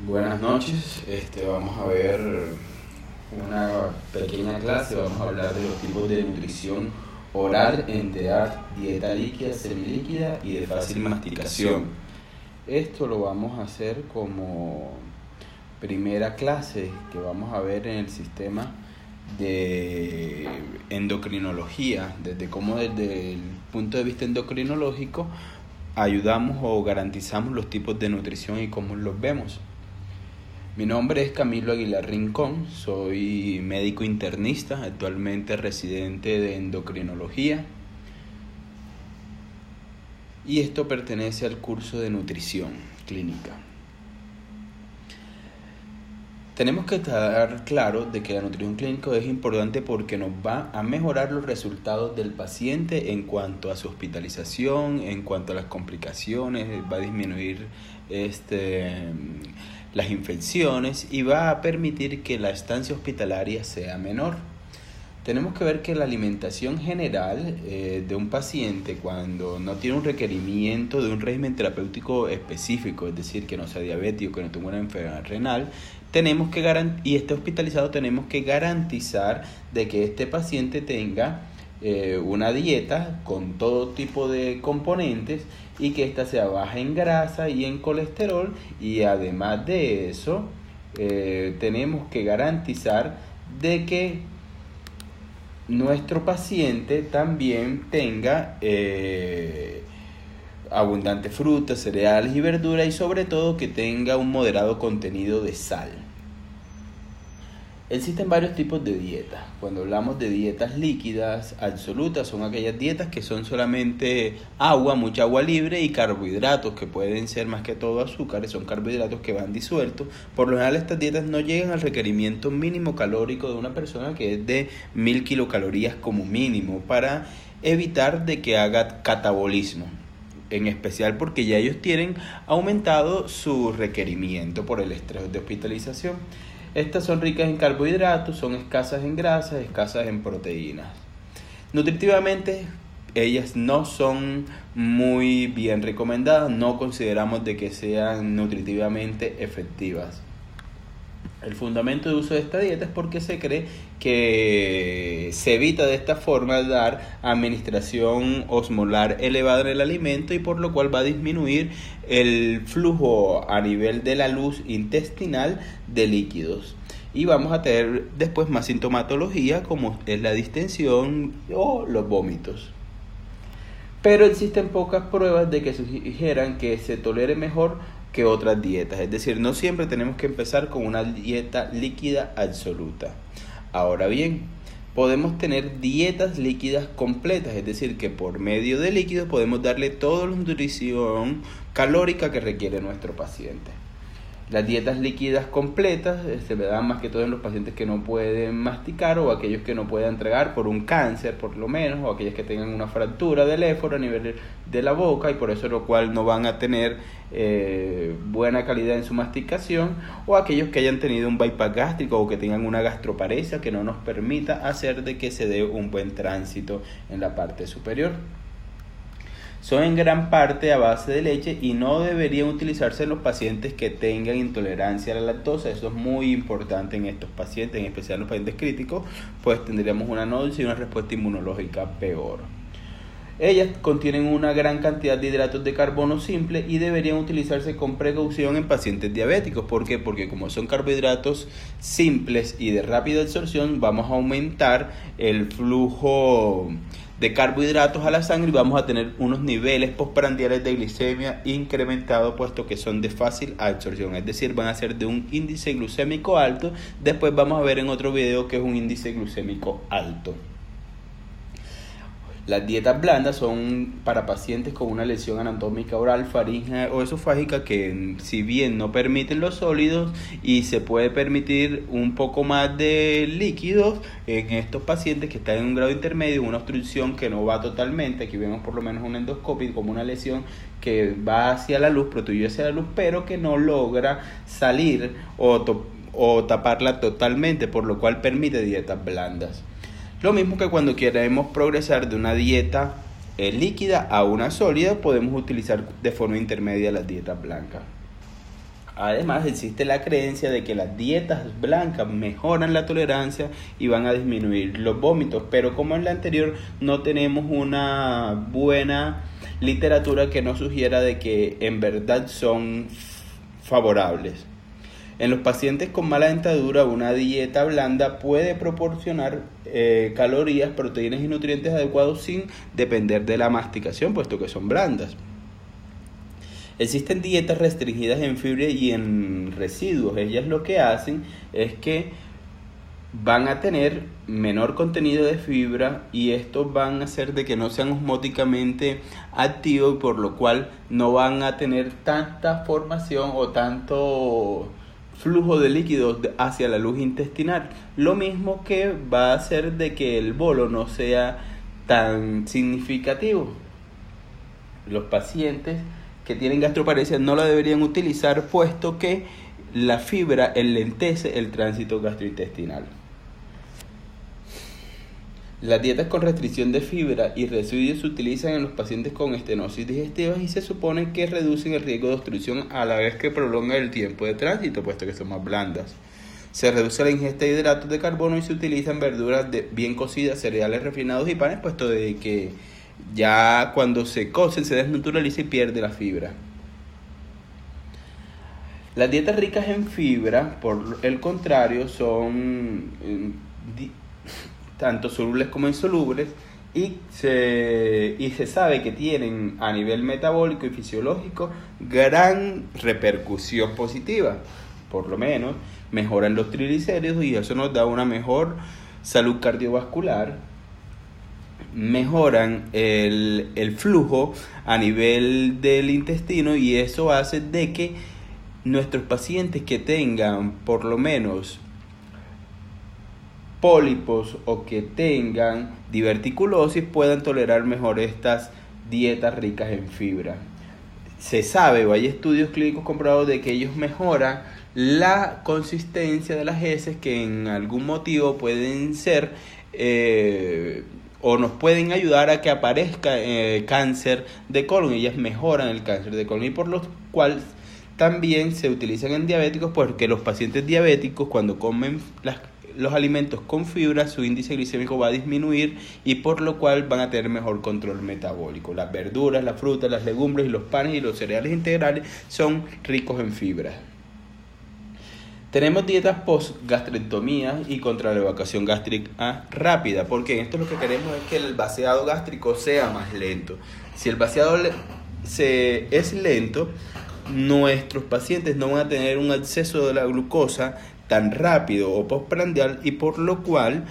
Buenas noches, vamos a ver una pequeña clase, vamos a hablar de los tipos de nutrición oral, enteral, dieta líquida, semilíquida y de fácil masticación. Esto lo vamos a hacer como primera clase que vamos a ver en el sistema de endocrinología, desde el punto de vista endocrinológico ayudamos o garantizamos los tipos de nutrición y cómo los vemos. Mi nombre es Camilo Aguilar Rincón, soy médico internista, actualmente residente de endocrinología, y esto pertenece al curso de nutrición clínica. Tenemos que estar claros de que la nutrición clínica es importante porque nos va a mejorar los resultados del paciente en cuanto a su hospitalización, en cuanto a las complicaciones, va a disminuir las infecciones y va a permitir que la estancia hospitalaria sea menor. Tenemos que ver que la alimentación general de un paciente, cuando no tiene un requerimiento de un régimen terapéutico específico, es decir, que no sea diabético, que no tenga una enfermedad renal, y esté hospitalizado, tenemos que garantizar de que este paciente tenga una dieta con todo tipo de componentes y que ésta sea baja en grasa y en colesterol, y además de eso tenemos que garantizar de que nuestro paciente también tenga abundantes frutas, cereales y verduras, y sobre todo que tenga un moderado contenido de sal. Existen varios tipos de dietas. Cuando hablamos de dietas líquidas, absolutas, son aquellas dietas que son solamente agua, mucha agua libre y carbohidratos, que pueden ser más que todo azúcares, son carbohidratos que van disueltos. Por lo general estas dietas no llegan al requerimiento mínimo calórico de una persona, que es de 1000 kilocalorías como mínimo, para evitar de que haga catabolismo. En especial porque ya ellos tienen aumentado su requerimiento por el estrés de hospitalización. Estas son ricas en carbohidratos, son escasas en grasas, escasas en proteínas. Nutritivamente, ellas no son muy bien recomendadas, no consideramos de que sean nutritivamente efectivas. El fundamento de uso de esta dieta es porque se cree que se evita de esta forma dar administración osmolar elevada en el alimento, y por lo cual va a disminuir el flujo a nivel de la luz intestinal de líquidos. Y vamos a tener después más sintomatología, como es la distensión o los vómitos. Pero existen pocas pruebas de que sugieran que se tolere mejor que otras dietas, es decir, no siempre tenemos que empezar con una dieta líquida absoluta. Ahora bien, podemos tener dietas líquidas completas, es decir, que por medio de líquidos podemos darle toda la nutrición calórica que requiere nuestro paciente. Las dietas líquidas completas se dan más que todo en los pacientes que no pueden masticar, o aquellos que no puedan tragar por un cáncer por lo menos, o aquellos que tengan una fractura del éforo a nivel de la boca, y por eso lo cual no van a tener buena calidad en su masticación, o aquellos que hayan tenido un bypass gástrico o que tengan una gastroparesia que no nos permita hacer de que se dé un buen tránsito en la parte superior. Son en gran parte a base de leche y no deberían utilizarse en los pacientes que tengan intolerancia a la lactosa. Eso es muy importante en estos pacientes, en especial en los pacientes críticos, pues tendríamos una nodosis y una respuesta inmunológica peor. Ellas contienen una gran cantidad de hidratos de carbono simple y deberían utilizarse con precaución en pacientes diabéticos. ¿Por qué? Porque como son carbohidratos simples y de rápida absorción, vamos a aumentar el flujo de carbohidratos a la sangre y vamos a tener unos niveles postprandiales de glicemia incrementados, puesto que son de fácil absorción, es decir, van a ser de un índice glucémico alto. Después vamos a ver en otro video que es un índice glucémico alto. Las dietas blandas son para pacientes con una lesión anatómica oral, faríngea o esofágica, que si bien no permiten los sólidos y se puede permitir un poco más de líquidos en estos pacientes que están en un grado intermedio, una obstrucción que no va totalmente, aquí vemos por lo menos un endoscopio como una lesión que va hacia la luz, protruye hacia la luz, pero que no logra salir o taparla totalmente, por lo cual permite dietas blandas. Lo mismo que cuando queremos progresar de una dieta líquida a una sólida, podemos utilizar de forma intermedia las dietas blancas. Además, existe la creencia de que las dietas blancas mejoran la tolerancia y van a disminuir los vómitos, pero como en la anterior no tenemos una buena literatura que nos sugiera de que en verdad son favorables. En los pacientes con mala dentadura, una dieta blanda puede proporcionar calorías, proteínas y nutrientes adecuados sin depender de la masticación, puesto que son blandas. Existen dietas restringidas en fibra y en residuos. Ellas lo que hacen es que van a tener menor contenido de fibra y estos van a hacer de que no sean osmóticamente activos, por lo cual no van a tener tanta formación o tanto flujo de líquidos hacia la luz intestinal. Lo mismo que va a hacer de que el bolo no sea tan significativo. Los pacientes que tienen gastroparesia no la deberían utilizar, puesto que la fibra enlentece el tránsito gastrointestinal. Las dietas con restricción de fibra y residuos se utilizan en los pacientes con estenosis digestiva y se supone que reducen el riesgo de obstrucción a la vez que prolongan el tiempo de tránsito, puesto que son más blandas. Se reduce la ingesta de hidratos de carbono y se utilizan verduras bien cocidas, cereales refinados y panes, puesto de que ya cuando se cocen se desnaturaliza y pierde la fibra. Las dietas ricas en fibra, por el contrario, son tanto solubles como insolubles y se sabe que tienen a nivel metabólico y fisiológico gran repercusión positiva. Por lo menos mejoran los triglicéridos y eso nos da una mejor salud cardiovascular. Mejoran el flujo a nivel del intestino y eso hace de que nuestros pacientes que tengan por lo menos pólipos o que tengan diverticulosis puedan tolerar mejor estas dietas ricas en fibra. Se sabe o hay estudios clínicos comprobados de que ellos mejoran la consistencia de las heces que en algún motivo pueden ser o nos pueden ayudar a que aparezca cáncer de colon. Ellas mejoran el cáncer de colon y por lo cual también se utilizan en diabéticos, porque los pacientes diabéticos cuando comen los alimentos con fibra su índice glicémico va a disminuir y por lo cual van a tener mejor control metabólico. Las verduras, las frutas, las legumbres y los panes y los cereales integrales son ricos en fibra. Tenemos dietas post-gastrectomía y contra la evacuación gástrica rápida, porque en esto lo que queremos es que el vaciado gástrico sea más lento. Si el vaciado es lento, nuestros pacientes no van a tener un acceso de la glucosa tan rápido o postprandial y por lo cual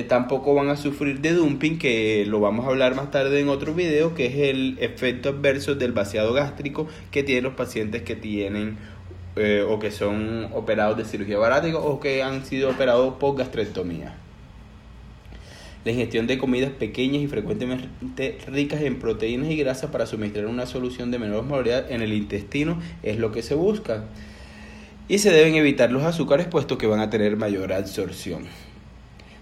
tampoco van a sufrir de dumping, que lo vamos a hablar más tarde en otro video, que es el efecto adverso del vaciado gástrico que tienen los pacientes que tienen o que son operados de cirugía bariátrica o que han sido operados por gastrectomía. La ingestión de comidas pequeñas y frecuentemente ricas en proteínas y grasas para suministrar una solución de menor osmolaridad en el intestino es lo que se busca. Y se deben evitar los azúcares, puesto que van a tener mayor absorción.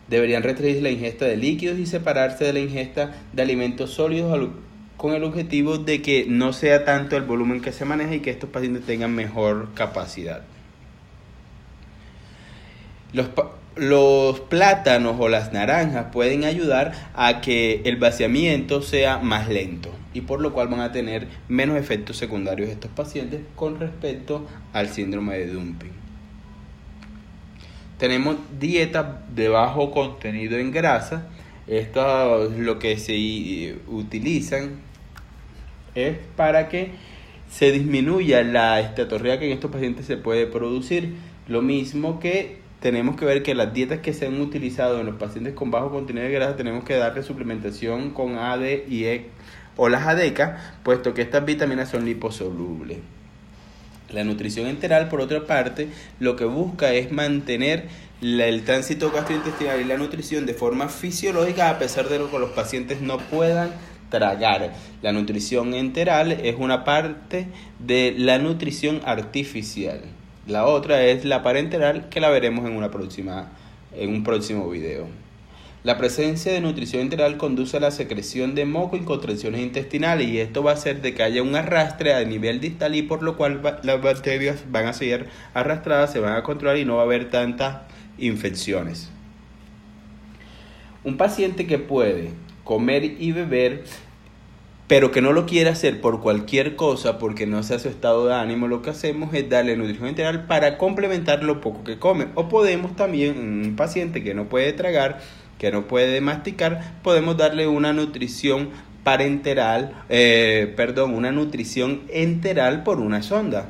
Deberían restringir la ingesta de líquidos y separarse de la ingesta de alimentos sólidos con el objetivo de que no sea tanto el volumen que se maneja y que estos pacientes tengan mejor capacidad. Los plátanos o las naranjas pueden ayudar a que el vaciamiento sea más lento y por lo cual van a tener menos efectos secundarios estos pacientes con respecto al síndrome de dumping. Tenemos dietas de bajo contenido en grasa. Esto es lo que se utilizan es para que se disminuya la esteatorrea que en estos pacientes se puede producir. Lo mismo que tenemos que ver que las dietas que se han utilizado en los pacientes con bajo contenido de grasa tenemos que darle suplementación con A, D y E o las ADECA, puesto que estas vitaminas son liposolubles. La nutrición enteral, por otra parte, lo que busca es mantener el tránsito gastrointestinal y la nutrición de forma fisiológica a pesar de lo que los pacientes no puedan tragar. La nutrición enteral es una parte de la nutrición artificial. La otra es la parenteral, que la veremos en un próximo video. La presencia de nutrición enteral conduce a la secreción de moco y contracciones intestinales, y esto va a hacer de que haya un arrastre a nivel distal, y por lo cual las bacterias van a seguir arrastradas, se van a controlar y no va a haber tantas infecciones. Un paciente que puede comer y beber, pero que no lo quiere hacer por cualquier cosa, porque no sea su estado de ánimo, lo que hacemos es darle nutrición enteral para complementar lo poco que come. O podemos también, un paciente que no puede tragar, que no puede masticar, podemos darle una nutrición una nutrición enteral por una sonda.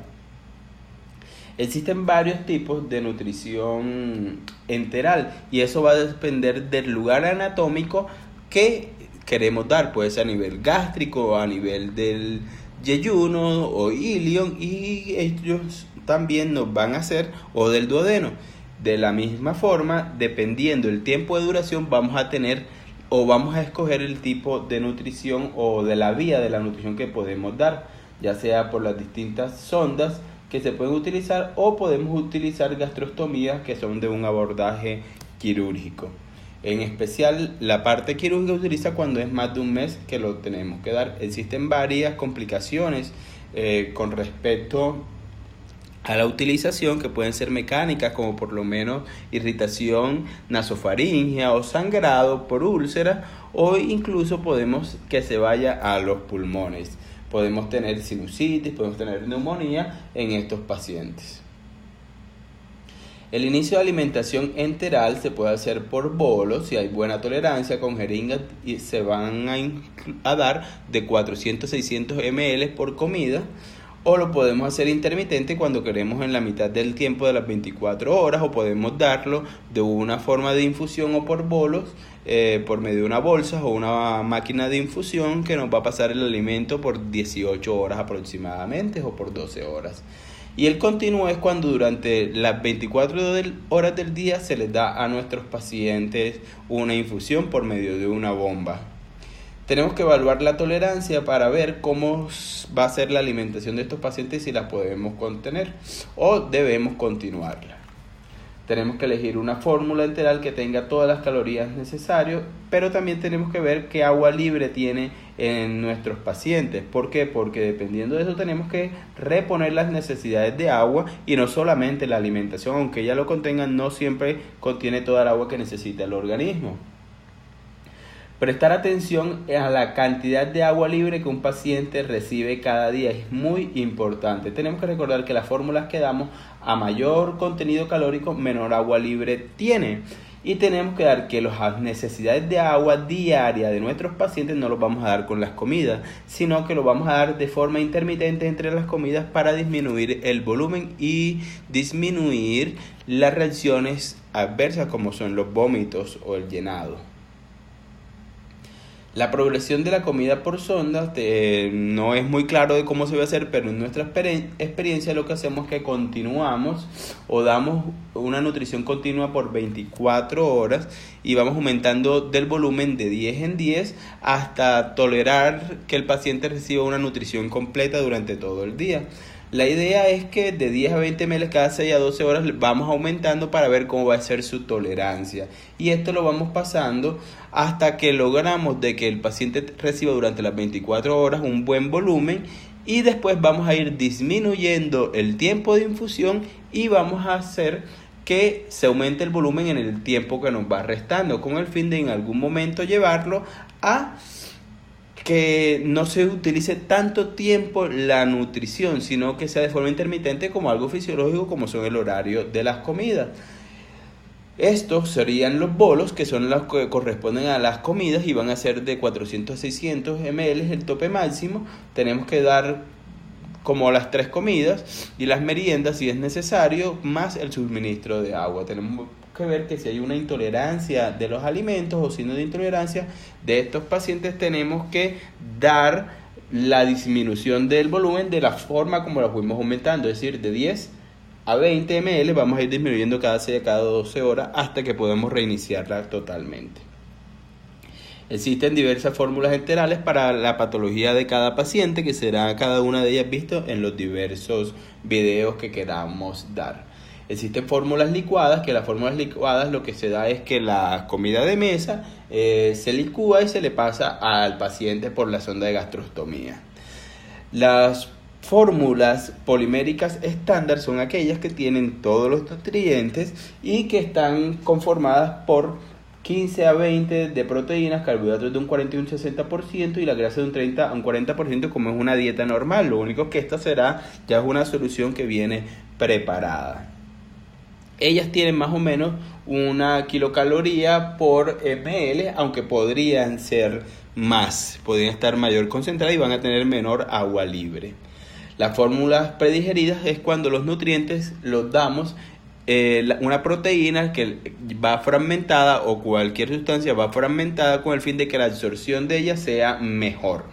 Existen varios tipos de nutrición enteral, y eso va a depender del lugar anatómico que queremos dar. Puede ser a nivel gástrico, a nivel del yeyuno o ilion, y ellos también nos van a hacer, o del duodeno. De la misma forma, dependiendo del tiempo de duración, vamos a tener o vamos a escoger el tipo de nutrición o de la vía de la nutrición que podemos dar, ya sea por las distintas sondas que se pueden utilizar, o podemos utilizar gastrostomías, que son de un abordaje quirúrgico. En especial, la parte quirúrgica se utiliza cuando es más de un mes que lo tenemos que dar. Existen varias complicaciones con respecto a la utilización, que pueden ser mecánicas, como por lo menos irritación nasofaringea o sangrado por úlcera, o incluso podemos que se vaya a los pulmones. Podemos tener sinusitis, podemos tener neumonía en estos pacientes. El inicio de alimentación enteral se puede hacer por bolos, si hay buena tolerancia, con jeringas, y se van a dar de 400 a 600 ml por comida. O lo podemos hacer intermitente cuando queremos en la mitad del tiempo de las 24 horas, o podemos darlo de una forma de infusión o por bolos, por medio de una bolsa o una máquina de infusión que nos va a pasar el alimento por 18 horas aproximadamente, o por 12 horas. Y el continuo es cuando durante las 24 horas del día se les da a nuestros pacientes una infusión por medio de una bomba. Tenemos que evaluar la tolerancia para ver cómo va a ser la alimentación de estos pacientes, si la podemos contener o debemos continuarla. Tenemos que elegir una fórmula enteral que tenga todas las calorías necesarias, pero también tenemos que ver qué agua libre tiene en nuestros pacientes. ¿Por qué? Porque dependiendo de eso tenemos que reponer las necesidades de agua, y no solamente la alimentación, aunque ya lo contengan, no siempre contiene toda el agua que necesita el organismo. Prestar atención a la cantidad de agua libre que un paciente recibe cada día es muy importante. Tenemos que recordar que las fórmulas que damos, a mayor contenido calórico, menor agua libre tiene. Y tenemos que dar que las necesidades de agua diaria de nuestros pacientes no los vamos a dar con las comidas, sino que lo vamos a dar de forma intermitente entre las comidas, para disminuir el volumen y disminuir las reacciones adversas, como son los vómitos o el llenado. La progresión de la comida por sonda no es muy claro de cómo se va a hacer, pero en nuestra experiencia lo que hacemos es que continuamos o damos una nutrición continua por 24 horas, y vamos aumentando del volumen de 10 en 10 hasta tolerar que el paciente reciba una nutrición completa durante todo el día. La idea es que de 10 a 20 ml cada 6 a 12 horas vamos aumentando para ver cómo va a ser su tolerancia. Y esto lo vamos pasando hasta que logramos de que el paciente reciba durante las 24 horas un buen volumen, y después vamos a ir disminuyendo el tiempo de infusión, y vamos a hacer que se aumente el volumen en el tiempo que nos va restando, con el fin de en algún momento llevarlo a que no se utilice tanto tiempo la nutrición, sino que sea de forma intermitente, como algo fisiológico, como son el horario de las comidas. Estos serían los bolos, que son los que corresponden a las comidas, y van a ser de 400 a 600 ml el tope máximo. Tenemos que dar como las 3 comidas, y las meriendas si es necesario, más el suministro de agua. Tenemos que ver que si hay una intolerancia de los alimentos o signo de intolerancia de estos pacientes, tenemos que dar la disminución del volumen de la forma como la fuimos aumentando, es decir, de 10 a 20 ml vamos a ir disminuyendo cada 6 a cada 12 horas hasta que podamos reiniciarla totalmente. Existen diversas fórmulas enterales para la patología de cada paciente, que será cada una de ellas visto en los diversos videos que queramos dar. Existen fórmulas licuadas, que las fórmulas licuadas lo que se da es que la comida de mesa se licúa y se le pasa al paciente por la sonda de gastrostomía. Las fórmulas poliméricas estándar son aquellas que tienen todos los nutrientes y que están conformadas por 15 a 20 de proteínas, carbohidratos de un 40 y un 60% y la grasa de un 30 a un 40% como es una dieta normal. Lo único que esta ya es una solución que viene preparada. Ellas tienen más o menos una kilocaloría por ml, aunque podrían ser más, podrían estar mayor concentrada y van a tener menor agua libre. Las fórmulas predigeridas es cuando los nutrientes los damos una proteína que va fragmentada o cualquier sustancia va fragmentada con el fin de que la absorción de ella sea mejor.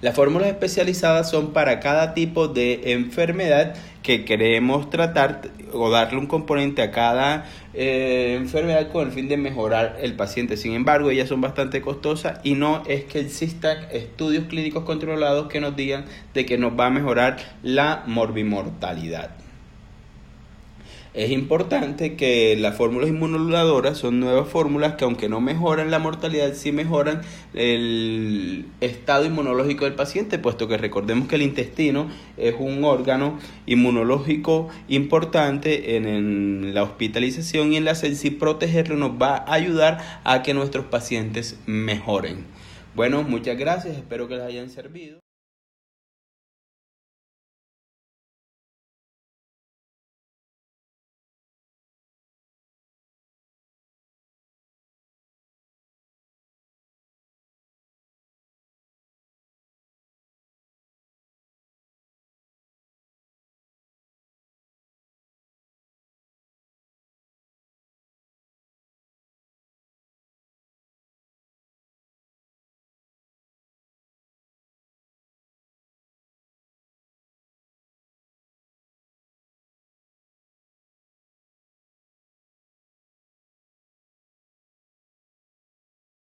Las fórmulas especializadas son para cada tipo de enfermedad que queremos tratar o darle un componente a cada enfermedad con el fin de mejorar el paciente. Sin embargo, ellas son bastante costosas y no es que existan estudios clínicos controlados que nos digan de que nos va a mejorar la morbimortalidad. Es importante que las fórmulas inmunomoduladoras son nuevas fórmulas que aunque no mejoran la mortalidad, sí mejoran el estado inmunológico del paciente, puesto que recordemos que el intestino es un órgano inmunológico importante en la hospitalización y en la sepsis. Protegerlo nos va a ayudar a que nuestros pacientes mejoren. Bueno, muchas gracias, espero que les hayan servido.